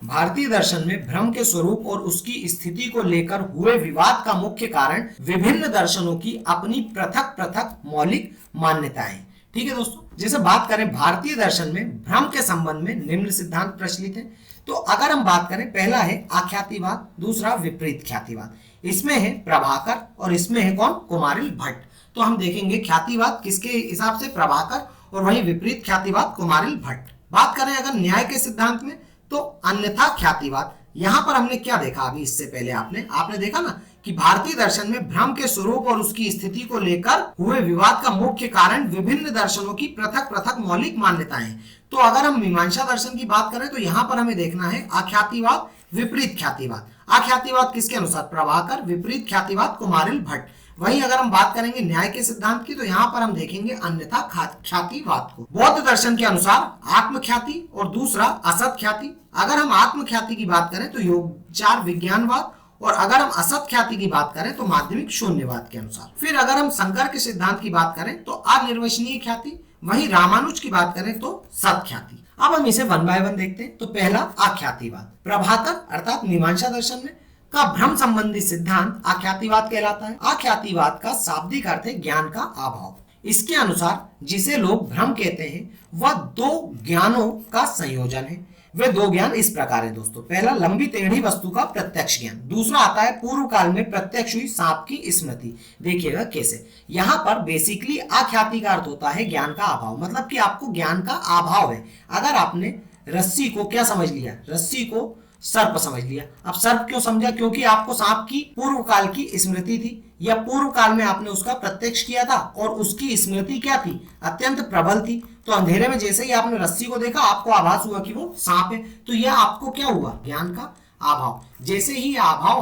भारतीय दर्शन में भ्रम के स्वरूप और उसकी स्थिति को लेकर हुए विवाद का मुख्य कारण विभिन्न दर्शनों की अपनी पृथक पृथक मौलिक मान्यताएं। ठीक है दोस्तों, जैसे बात करें भारतीय दर्शन में भ्रम के संबंध में निम्न सिद्धांत प्रचलित है। तो अगर हम बात करें, पहला है आख्यातिवाद, दूसरा विपरीत ख्यातिवाद। इसमें है प्रभाकर और इसमें है कौन? कुमारिल भट्ट। तो हम देखेंगे ख्यातिवाद किसके हिसाब से? प्रभाकर, और वहीं विपरीत ख्यातिवाद कुमारिल भट्ट। बात करें अगर न्याय के सिद्धांत में, तो अन्यथा ख्यातिवाद। यहां पर हमने क्या देखा? अभी इससे पहले आपने देखा ना कि भारतीय दर्शन में भ्रम के स्वरूप और उसकी स्थिति को लेकर हुए विवाद का मुख्य कारण विभिन्न दर्शनों की पृथक पृथक मौलिक मान्यताएं। तो अगर हम मीमांसा दर्शन की बात करें, तो यहां पर हमें देखना है आख्यातिवाद, विपरीत ख्यातिवाद। आख्यातिवाद किसके अनुसार? प्रभाकर, विपरीत ख्यातिवाद कुमारिल भट्ट। वहीं अगर हम बात करेंगे न्याय के सिद्धांत की, तो यहाँ पर हम देखेंगे अन्यथा ख्यातिवाद को। बौद्ध दर्शन के अनुसार आत्मख्याति और दूसरा असत ख्याति। अगर हम आत्मख्याति की बात करें तो योगचार विज्ञानवाद, और अगर हम असत ख्याति की बात करें तो माध्यमिक शून्यवाद के अनुसार। फिर अगर हम शंकर के सिद्धांत की बात करें तो अनिर्वचनीय ख्याति, वहीं रामानुज की बात करें तो सत ख्याति। अब हम इसे वन बाय वन देखते हैं। तो पहला आख्यातिवाद। प्रभाकर अर्थात मीमांसा दर्शन में का भ्रम संबंधी सिद्धांत आख्यातिवाद कहलाता है। आख्यातिवाद का शाब्दिक अर्थ है ज्ञान का अभाव। इसके अनुसार जिसे लोग भ्रम कहते हैं वह दो ज्ञानों का संयोजन है। वे दो ज्ञान इस प्रकार है दोस्तों। पहला लंबी टेढ़ी वस्तु का प्रत्यक्ष ज्ञान, दूसरा आता है पूर्व काल में प्रत्यक्ष हुई सांप की स्मृति। देखिएगा कैसे। यहाँ पर बेसिकली आख्याति का अर्थ होता है ज्ञान का अभाव, मतलब कि आपको ज्ञान का अभाव है। अगर आपने रस्सी को क्या समझ लिया? रस्सी को सर्प समझ लिया। अब सर्प क्यों समझा? क्योंकि आपको सांप की पूर्व काल की स्मृति थी, या पूर्व काल में आपने उसका प्रत्यक्ष किया था और उसकी स्मृति क्या थी? अत्यंत प्रबल थी। तो अंधेरे में जैसे ही आपने रस्सी को देखा आपको आभास हुआ कि वो सांप है, तो यह आपको क्या हुआ? ज्ञान का अभाव। जैसे ही अभाव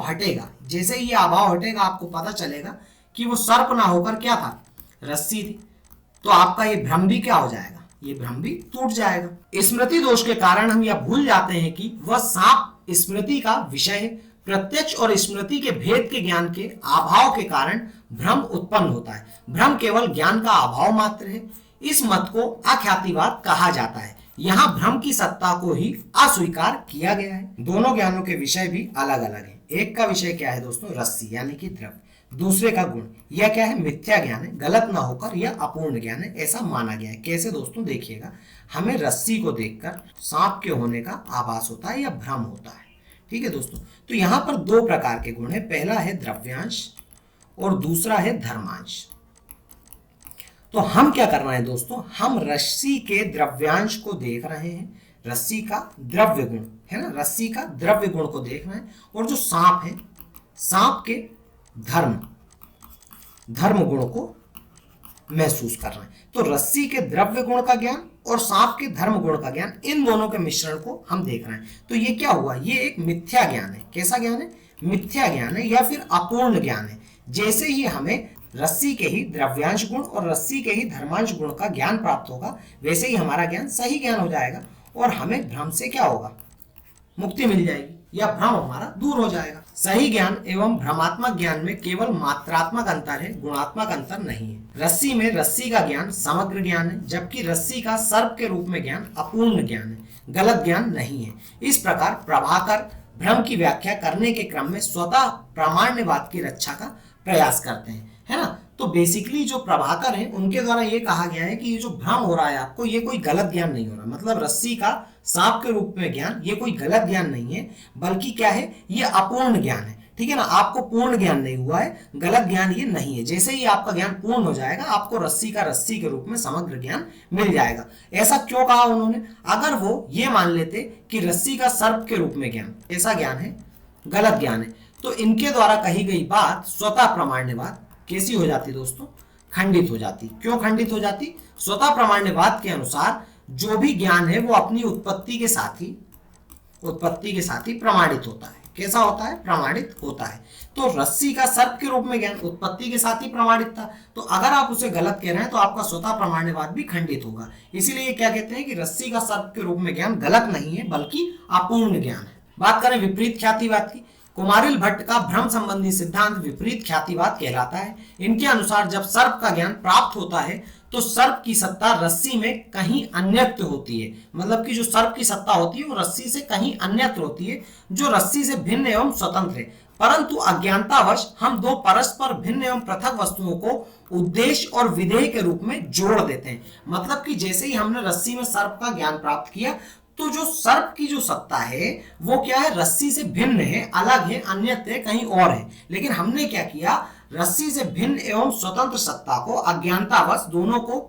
हटेगा आपको पता चलेगा कि वो सर्प ना होकर क्या था? रस्सी थी। तो आपका ये भ्रम भी क्या हो जाएगा? ये भ्रम भी टूट जाएगा। स्मृति दोष के कारण हम यह भूल जाते हैं कि वह सांप स्मृति का विषय है। प्रत्यक्ष और स्मृति के भेद के ज्ञान के अभाव के कारण भ्रम उत्पन्न होता है। भ्रम केवल ज्ञान का अभाव मात्र है। इस मत को अख्यातिवाद कहा जाता है। यहाँ भ्रम की सत्ता को ही अस्वीकार किया गया है। दोनों ज्ञानों के विषय भी अलग अलग है। एक का विषय क्या है दोस्तों? रस्सी यानी कि द्रव्य। दूसरे का गुण, यह क्या है? मिथ्या ज्ञान है, गलत ना होकर यह अपूर्ण ज्ञान है, ऐसा माना गया है। कैसे दोस्तों? देखिएगा, हमें रस्सी को देखकर सांप के होने का आभास होता है या भ्रम होता है। ठीक है दोस्तों, तो यहाँ पर दो प्रकार के गुण है। पहला है द्रव्यांश और दूसरा है धर्मांश। तो हम क्या कर रहे हैं दोस्तों? हम रस्सी के द्रव्यांश को देख रहे हैं, रस्सी का द्रव्य गुण है ना, रस्सी का द्रव्य गुण को देख रहे हैं, और जो सांप है, सांप के धर्म गुण को महसूस कर रहे हैं। तो रस्सी के द्रव्य गुण का ज्ञान और सांप के धर्म गुण का ज्ञान, इन दोनों के मिश्रण को हम देख रहे हैं। तो ये क्या हुआ? ये एक मिथ्या ज्ञान है। कैसा ज्ञान है? मिथ्या ज्ञान है या फिर अपूर्ण ज्ञान है। जैसे ही हमें रस्सी के ही द्रव्यांश गुण और रस्सी के ही धर्मांश गुण का ज्ञान प्राप्त होगा, वैसे ही हमारा ज्ञान सही ज्ञान हो जाएगा और हमें भ्रम से क्या होगा, मुक्ति मिल जाएगी या भ्रम हमारा दूर हो जाएगा। सही ज्ञान एवं भ्रमात्मक ज्ञान में केवल मात्रात्मक अंतर है, गुणात्मक अंतर नहीं है। रस्सी में रस्सी का ज्ञान समग्र ज्ञान है, जबकि रस्सी का सर्प के रूप में ज्ञान अपूर्ण ज्ञान है, गलत ज्ञान नहीं है। इस प्रकार प्रभाकर भ्रम की व्याख्या करने के क्रम में स्वतः प्रामाण्यवाद की रक्षा का प्रयास करते हैं, है ना। तो बेसिकली जो प्रभाकर हैं उनके द्वारा ये कहा गया है कि ये जो भ्रम हो रहा है आपको, ये कोई गलत ज्ञान नहीं हो रहा, मतलब रस्सी का सांप के रूप में ज्ञान ये कोई गलत ज्ञान नहीं है, बल्कि क्या है, ये अपूर्ण ज्ञान है, ठीक है ना। आपको पूर्ण ज्ञान नहीं हुआ है, गलत ज्ञान ये नहीं है। जैसे ही आपका ज्ञान पूर्ण हो जाएगा, आपको रस्सी का रस्सी के रूप में समग्र ज्ञान मिल जाएगा। ऐसा क्यों कहा उन्होंने? अगर वो ये मान लेते कि रस्सी का सर्प के रूप में ज्ञान ऐसा ज्ञान है, गलत ज्ञान है, तो इनके द्वारा कही गई बात स्वतः प्रामाण्यवाद कैसी हो जाती दोस्तों, खंडित हो जाती। क्यों खंडित हो जाती? स्वतः प्रामाण्यवाद के अनुसार जो भी ज्ञान है वो अपनी उत्पत्ति के साथ ही प्रमाणित होता है। कैसा होता है? प्रमाणित होता है। तो रस्सी का सर्प के रूप में ज्ञान उत्पत्ति के साथ ही प्रमाणित था, तो अगर आप उसे गलत कह रहे हैं तो आपका स्वतः प्रामाण्यवाद भी खंडित होगा। इसीलिए क्या कहते हैं कि रस्सी का सर्प के रूप में ज्ञान गलत नहीं है, बल्कि अपूर्ण ज्ञान है। बात करें विपरीत ख्यातिवाद की, कुमारिल भट्ट का भ्रम संबंधी सिद्धांत विपरीत ख्यातिवाद कहलाता है। इनके अनुसार जब सर्प का ज्ञान प्राप्त होता है तो सर्प की सत्ता रस्सी में कहीं अन्यत्र होती है, मतलब कि जो सर्प की सत्ता होती है वो रस्सी से कहीं अन्यत्र होती है, जो रस्सी से भिन्न एवं स्वतंत्र है। परंतु अज्ञानतावश हम दो परस्पर भिन्न एवं पृथक वस्तुओं को उद्देश्य और विधेय के रूप में जोड़ देते हैं। मतलब कि जैसे ही हमने रस्सी में सर्प का ज्ञान प्राप्त किया, तो जो सर्प की जो सत्ता है वो क्या है, रस्सी से भिन्न है, अलग है, अन्यत्र है, कहीं और है। लेकिन हमने क्या किया, रस्सी से भिन्न एवं स्वतंत्र सत्ता को अज्ञानतावश दोनों को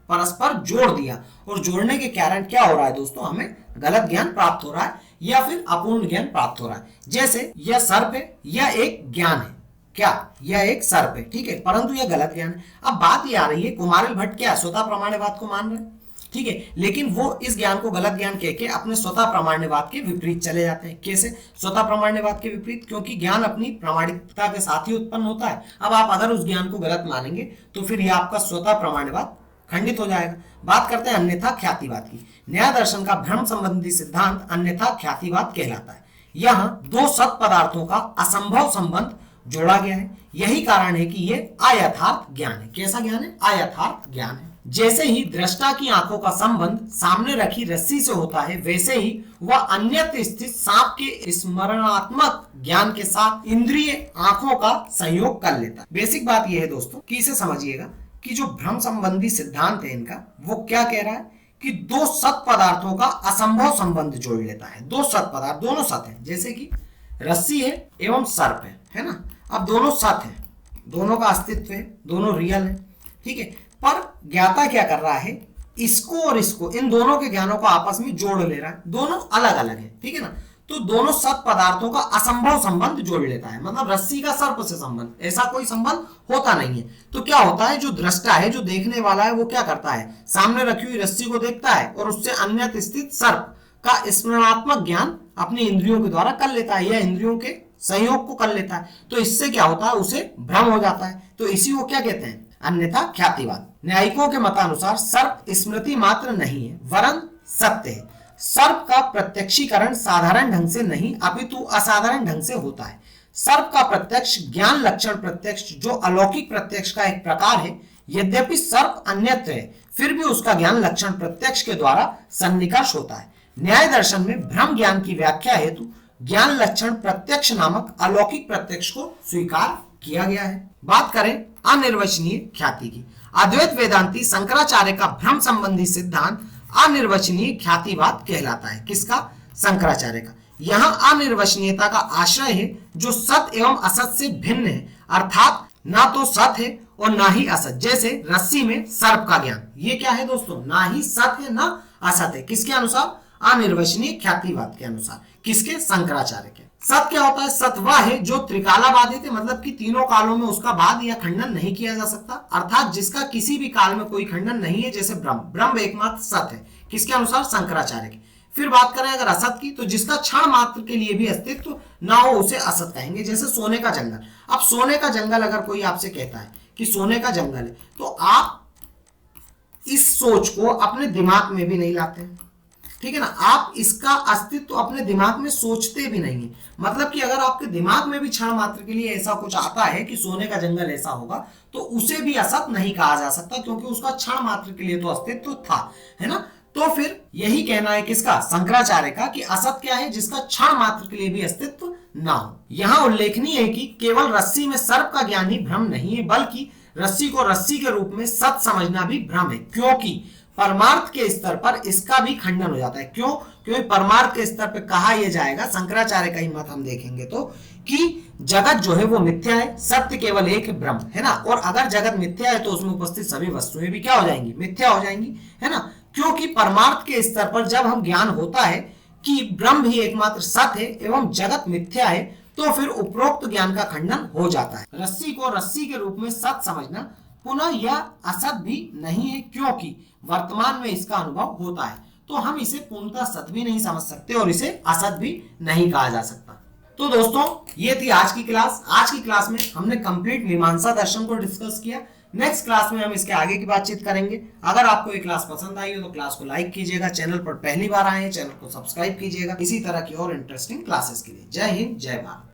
परस्पर जोड़ दिया, और जोड़ने के कारण क्या हो रहा है दोस्तों, हमें गलत ज्ञान प्राप्त हो रहा है या फिर अपूर्ण ज्ञान प्राप्त हो रहा है। जैसे यह सर्प है, यह एक ज्ञान है, क्या यह एक सर्प है, ठीक है, परंतु यह गलत ज्ञान है। अब बात यह आ रही है, कुमारिल भट्ट क्या स्वतः प्रामाण्यवाद को मान रहे हैं, ठीक है, लेकिन वो इस ज्ञान को गलत ज्ञान कह के अपने स्वतः प्रामाण्यवाद के विपरीत चले जाते हैं। कैसे स्वतः प्रामाण्यवाद के विपरीत? क्योंकि ज्ञान अपनी प्रामाणिकता के साथ ही उत्पन्न होता है। अब आप अगर उस ज्ञान को गलत मानेंगे तो फिर यह आपका स्वतः प्रामाण्यवाद खंडित हो जाएगा। बात करते हैं अन्यथा ख्यातिवाद की। न्याय दर्शन का भ्रम संबंधी सिद्धांत अन्यथा ख्यातिवाद कहलाता है। यहाँ दो सत पदार्थों का असंभव संबंध जोड़ा गया है। यही कारण है कि यह अयथार्थ ज्ञान है। कैसा ज्ञान है? अयथार्थ ज्ञान है। जैसे ही दृष्टा की आंखों का संबंध सामने रखी रस्सी से होता है, वैसे ही वह अन्यत्र स्थित सांप के स्मरणात्मक ज्ञान के साथ इंद्रिय आंखों का संयोग कर लेता है। बेसिक बात यह है दोस्तों कि इसे समझिएगा कि जो भ्रम संबंधी सिद्धांत है इनका, वो क्या कह रहा है कि दो सत पदार्थों का असंभव संबंध जोड़ लेता है। दो सत पदार्थ, दोनों सत है, जैसे कि रस्सी है एवं सर्प है ना। अब दोनों सत है, दोनों का अस्तित्व है, दोनों रियल है, ठीक है, पर ज्ञाता क्या कर रहा है, इसको और इसको, इन दोनों के ज्ञानों को आपस में जोड़ ले रहा है। दोनों अलग अलग है, ठीक है ना। तो दोनों सत पदार्थों का असंभव संबंध जोड़ लेता है, मतलब रस्सी का सर्प से संबंध, ऐसा कोई संबंध होता नहीं है। तो क्या होता है, जो दृष्टा है, जो देखने वाला है, वो क्या करता है, सामने रखी हुई रस्सी को देखता है और उससे अन्यत्र स्थित सर्प का स्मरणात्मक ज्ञान अपनी इंद्रियों के द्वारा कर लेता है या इंद्रियों के संयोग को कर लेता है। तो इससे क्या होता है, उसे भ्रम हो जाता है। तो इसी को क्या कहते हैं, अन्यथा ख्यातिवाद। न्यायिकों के मतानुसार सर्प स्मृति मात्र नहीं है, वरन सत्य है। सर्प का प्रत्यक्षीकरण साधारण ढंग से नहीं अपितु असाधारण ढंग से होता है। सर्प का प्रत्यक्ष ज्ञान लक्षण प्रत्यक्ष जो अलौकिक प्रत्यक्ष का एक प्रकार है, यद्यपि सर्प अन्यत्र है, फिर भी उसका ज्ञान लक्षण प्रत्यक्ष के द्वारा सन्निकर्ष होता है। न्याय दर्शन में भ्रम ज्ञान की व्याख्या हेतु ज्ञान लक्षण प्रत्यक्ष नामक अलौकिक प्रत्यक्ष को स्वीकार किया गया है। बात करें अनिर्वचनीय ख्याति की। अद्वैत वेदांती शंकराचार्य का भ्रम संबंधी सिद्धांत अनिर्वचनीय ख्यातिवाद कहलाता है। किसका? शंकराचार्य का। यहाँ अनिर्वचनीयता का आश्रय है जो सत एवं असत से भिन्न है, अर्थात ना तो सत है और ना ही असत। जैसे रस्सी में सर्प का ज्ञान, ये क्या है दोस्तों, ना ही सत है ना असत है। किसके अनुसार? अनिर्वचनीय ख्यातिवाद के अनुसार। किसके? शंकराचार्य के। सत क्या होता है? सत वह है जो त्रिकालाबाधित है, मतलब कि तीनों कालों में उसका बाध या खंडन नहीं किया जा सकता, अर्थात जिसका किसी भी काल में कोई खंडन नहीं है, जैसे ब्रह्म। ब्रह्म एकमात्र सत है। किसके अनुसार? शंकराचार्य के। फिर बात करें अगर असत की, तो जिसका क्षण मात्र के लिए भी अस्तित्व ना हो उसे असत कहेंगे। जैसे सोने का जंगल। अब सोने का जंगल अगर कोई आपसे कहता है कि सोने का जंगल है, तो आप इस सोच को अपने दिमाग में भी नहीं लाते, ठीक है ना। आप इसका अस्तित्व अपने दिमाग में सोचते भी नहीं है। मतलब कि अगर आपके दिमाग में भी क्षण मात्र के लिए ऐसा कुछ आता है कि सोने का जंगल ऐसा होगा, तो उसे भी असत नहीं कहा जा सकता, क्योंकि उसका क्षण मात्र के लिए तो अस्तित्व था, है ना। तो फिर यही कहना है किसका, शंकराचार्य का, कि असत क्या है, जिसका क्षण मात्र के लिए भी अस्तित्व ना हो। यहां उल्लेखनीय है कि केवल रस्सी में सर्प का ज्ञान ही भ्रम नहीं है, बल्कि रस्सी को रस्सी के रूप में सत समझना भी भ्रम है, क्योंकि परमार्थ के स्तर पर इसका भी खंडन हो जाता है। क्यों? क्योंकि परमार्थ के स्तर पर कहा यह जाएगा, शंकराचार्य का ही मत हम देखेंगे तो, कि जगत जो है वो मिथ्या है, सत्य केवल एक है, ब्रह्म, है ना। और अगर जगत मिथ्या है तो उसमें उपस्थित सभी वस्तुएं भी क्या हो जाएंगी, मिथ्या हो जाएंगी, है ना। क्योंकि परमार्थ के स्तर पर जब हम ज्ञान होता है कि ब्रह्म ही एकमात्र सत्य है एवं जगत मिथ्या है, तो फिर उपरोक्त ज्ञान का खंडन हो जाता है। रस्सी को रस्सी के रूप में सत्य समझना पुनः यह असत भी नहीं है, क्योंकि वर्तमान में इसका अनुभव होता है, तो हम इसे पूर्णतः सत्य भी नहीं समझ सकते और इसे असत भी नहीं कहा जा सकता। तो दोस्तों, ये थी आज की क्लास। आज की क्लास में हमने कंप्लीट मीमांसा दर्शन को डिस्कस किया। नेक्स्ट क्लास में हम इसके आगे की बातचीत करेंगे। अगर आपको ये क्लास पसंद आई हो तो क्लास को लाइक कीजिएगा, चैनल पर पहली बार आए हैं चैनल को सब्सक्राइब कीजिएगा इसी तरह की और इंटरेस्टिंग क्लासेस के लिए। जय हिंद, जय भारत।